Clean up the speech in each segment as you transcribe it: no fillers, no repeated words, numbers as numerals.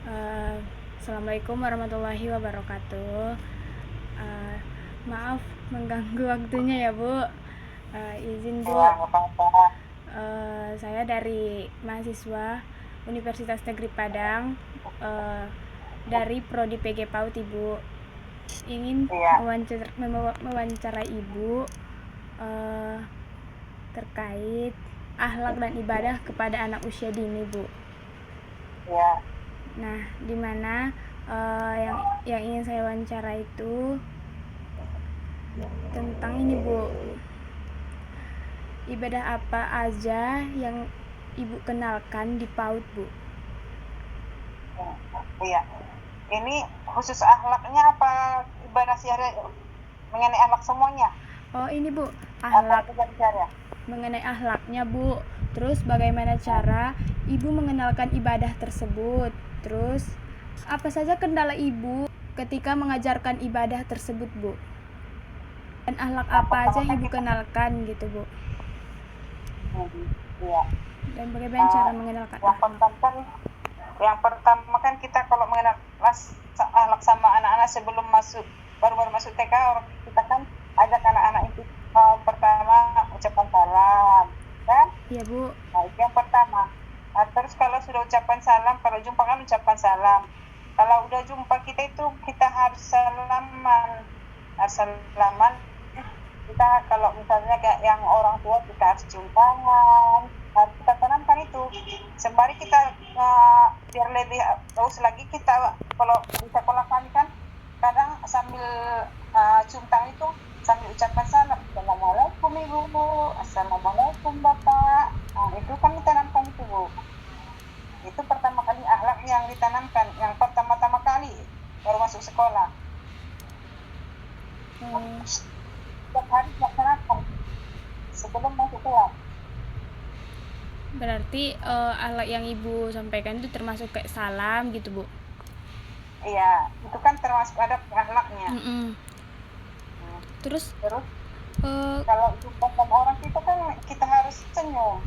Eh, Assalamualaikum warahmatullahi wabarakatuh. Eh, Maaf mengganggu waktunya ya Bu. Izin Bu. Ya, nggak apa-apa. Saya dari mahasiswa Universitas Negeri Padang, eh, dari Prodi PG PAUD Ibu. Ingin Iya, mewawancarai Ibu eh, terkait akhlak dan ibadah kepada anak usia dini Bu. iya, Nah, di mana yang ingin saya wawancara itu tentang ini Bu, ibadah apa aja yang Ibu kenalkan di PAUD Bu? iya. Ini khusus akhlaknya apa ibadah sehari mengenai akhlak semuanya? Oh ini Bu, Apa akhlak, ibadah sehari? mengenai akhlaknya Bu. Terus bagaimana cara Ibu mengenalkan ibadah tersebut? Terus apa saja kendala Ibu ketika mengajarkan ibadah tersebut Bu? Dan akhlak Yang apa aja pertama yang kan Ibu kita, kenalkan gitu Bu? iya. Dan bagaimana cara mengenalkan Yang akhlak? pertama kan, kita kalau mengenal akhlak sama anak-anak sebelum masuk, baru-baru masuk TK, kita kan ajak anak-anak itu pertama ucapan salam, kan? Iya Bu. Nah, itu yang pertama. Nah, terus kalau sudah ucapan salam, kalau jumpa kan ucapan salam. Kalau udah jumpa kita itu kita harus salaman. Harus salaman. Kita kalau misalnya kayak yang orang tua kita harus cium tangan. Harus kita tanamkan itu. Sembari kita biar lebih bagus lagi kita kalau di sekolah kami kan kadang sambil cium tangan itu sambil ucapan salam. Assalamualaikum Ibu, Assalamualaikum Bapak. Nah, itu kan ditanamkan itu Bu. Itu pertama kali akhlak yang ditanamkan, yang pertama-tama kali baru masuk sekolah. Eh, Setiap hari dilaksanakan sebelum masuk kelas. Berarti akhlak yang Ibu sampaikan itu termasuk kayak salam gitu Bu? Iya, itu kan termasuk ada akhlaknya. Mm-mm. Hmm. Terus Terus eh, kalau jumpa sama orang kita kan kita harus senyum.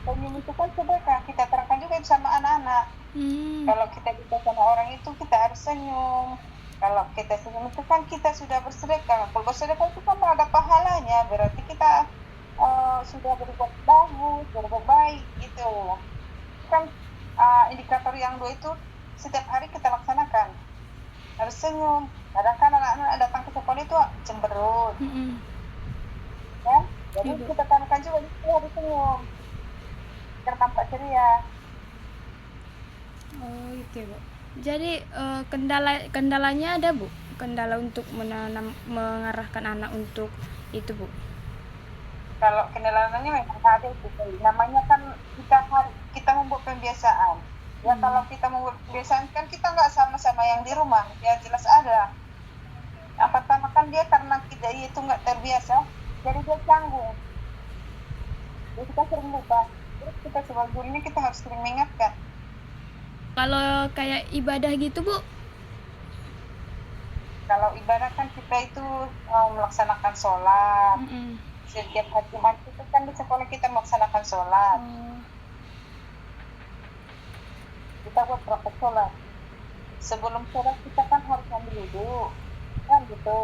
Senyum itu kan sedekah. Kita terangkan juga itu sama anak-anak. hmm, Kalau kita jumpa sama orang itu kita harus senyum. Kalau kita senyum itu kan kita sudah bersedekah. Kalau bersedekah itu kan ada pahalanya. Berarti kita sudah berbuat bagus, berbuat baik gitu. Kan indikator yang dua itu setiap hari kita laksanakan. Harus senyum. Kadang kan anak-anak datang ke sekolah itu cemberut, mm-mm. kan? Jadi Ya Bu. kita tanamkan juga itu harus senyum. Biar tampak ceria. Oh gitu ya Bu. Jadi kendalanya ada Bu? Kendala untuk mengarahkan anak untuk itu Bu? Kalau kendalanya memang ada itu. Namanya kan kita membuat pembiasaan. Ya kalau kita membuat pembiasaan kan kita nggak sama-sama yang di rumah. Ya jelas ada. Yang pertama kan dia karena kita itu nggak terbiasa, jadi dia canggung. Jadi kita sering lupa. Terus kita sebagai gurunya kita harus sering mengingatkan. Kalau kayak ibadah gitu Bu? Kalau ibadah kan kita itu melaksanakan sholat. Mm-mm. Setiap hari Jumat itu kan di sekolah kita melaksanakan sholat. Oh, Kita buat praktek sholat. Sebelum sholat kita kan harus ambil wudhu. Kan gitu.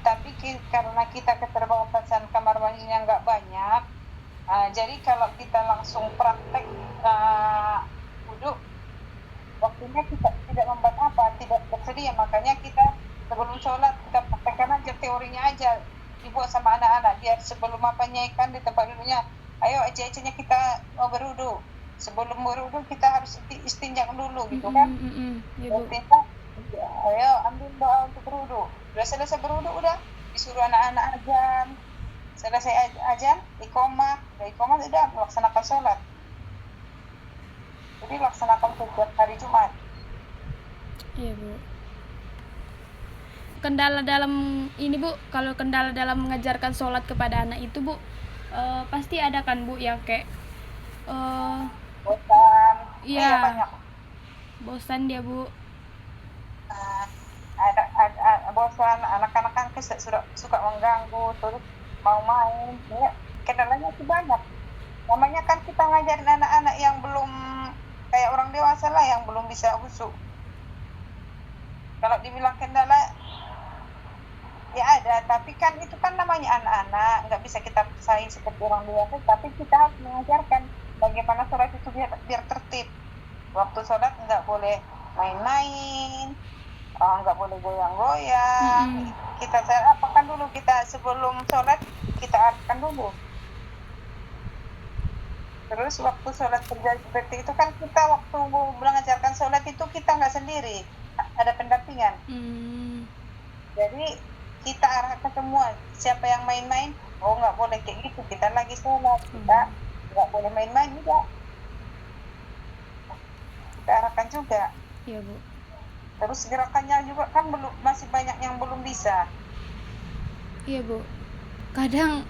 Tapi karena kita keterbatasan kamar mandinya nggak banyak, jadi kalau kita langsung praktek wudhu, waktunya kita tidak membuat apa, tidak bersedia. Makanya kita sebelum sholat kita praktekkan aja teorinya aja, dibuat sama anak-anak biar sebelum apanya kan di tempat dulunya, ayo aja-ajanya kita berwudhu. Sebelum berwudhu kita harus istinja dulu gitu kan. ya Bu. Istinja, ayo ambil doa untuk berwudhu. Udah selesai berwudhu udah disuruh anak-anak ajan. Selesai ajan, iqomah, udah melaksanakan sholat. Jadi laksanakan setiap hari Jumat. Iya Bu. Kendala dalam ini Bu, kalau kendala dalam mengajarkan sholat kepada anak itu Bu, pasti ada kan Bu yang kayak eh Bosan, iya iya, banyak. bosan dia Bu. Uh, bosan, anak-anak kan suka mengganggu, terus mau main. Ya, kendalanya sih banyak. Namanya kan kita ngajarin anak-anak yang belum kayak orang dewasa lah yang belum bisa khusyuk. Kalau dibilang kendala, ya ada, tapi kan itu kan namanya anak-anak, nggak bisa kita paksain seperti orang dewasa, tapi kita harus mengajarkan bagaimana sholat itu biar tertib. Waktu sholat nggak boleh main-main, nggak boleh goyang-goyang. Kita apakan dulu, kita sebelum sholat kita arahkan dulu. Terus waktu sholat terjadi seperti itu kan kita waktu mengajarkan sholat itu kita nggak sendiri, ada pendampingan. Jadi kita arahkan semua, siapa yang main-main, nggak boleh kayak gitu, kita lagi sholat, kita nggak boleh main-main juga. Kita arahkan juga. Iya Bu. Terus gerakannya juga kan masih banyak yang belum bisa. Iya Bu, kadang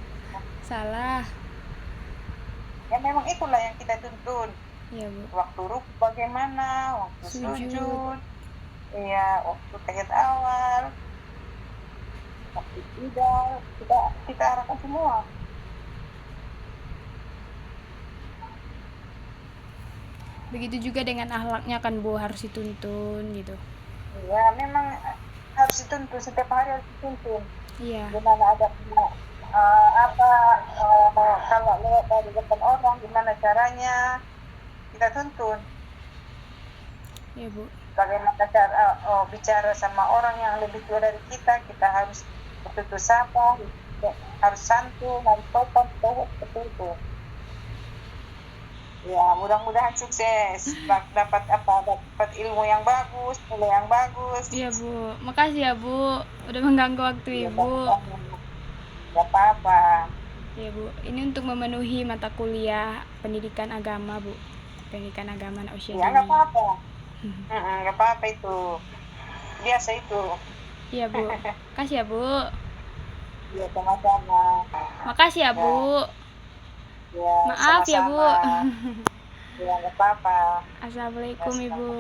salah. Ya memang itulah yang kita tuntun. Iya Bu. Waktu ruku bagaimana, waktu sujud, iya, waktu tahiyat awal, waktu tidak, kita arahkan semua. Begitu juga dengan akhlaknya kan Bu, harus dituntun gitu. Iya, memang harus dituntun, setiap hari harus dituntun. Iya. Gimana ada kalau lewat dari depan orang, gimana caranya, kita tuntun. Iya Bu. Bagaimana cara bicara sama orang yang lebih tua dari kita harus betul-betul sapa, harus santun, harus sopan, seperti itu. Ya, mudah-mudahan sukses, dapat ilmu yang bagus, nilai yang bagus. Iya Bu, makasih ya Bu, udah mengganggu waktu Ibu. Gak apa-apa. Iya Bu, ini untuk memenuhi mata kuliah pendidikan agama Bu, pendidikan agama anak usia dini. Ya nggak apa-apa, nggak apa-apa itu, biasa itu. Iya Bu, makasih ya Bu. Iya, sama-sama. Makasih ya Bu. Ya, Maaf ya Bu. Ya nggak apa-apa. Assalamualaikum Ibu.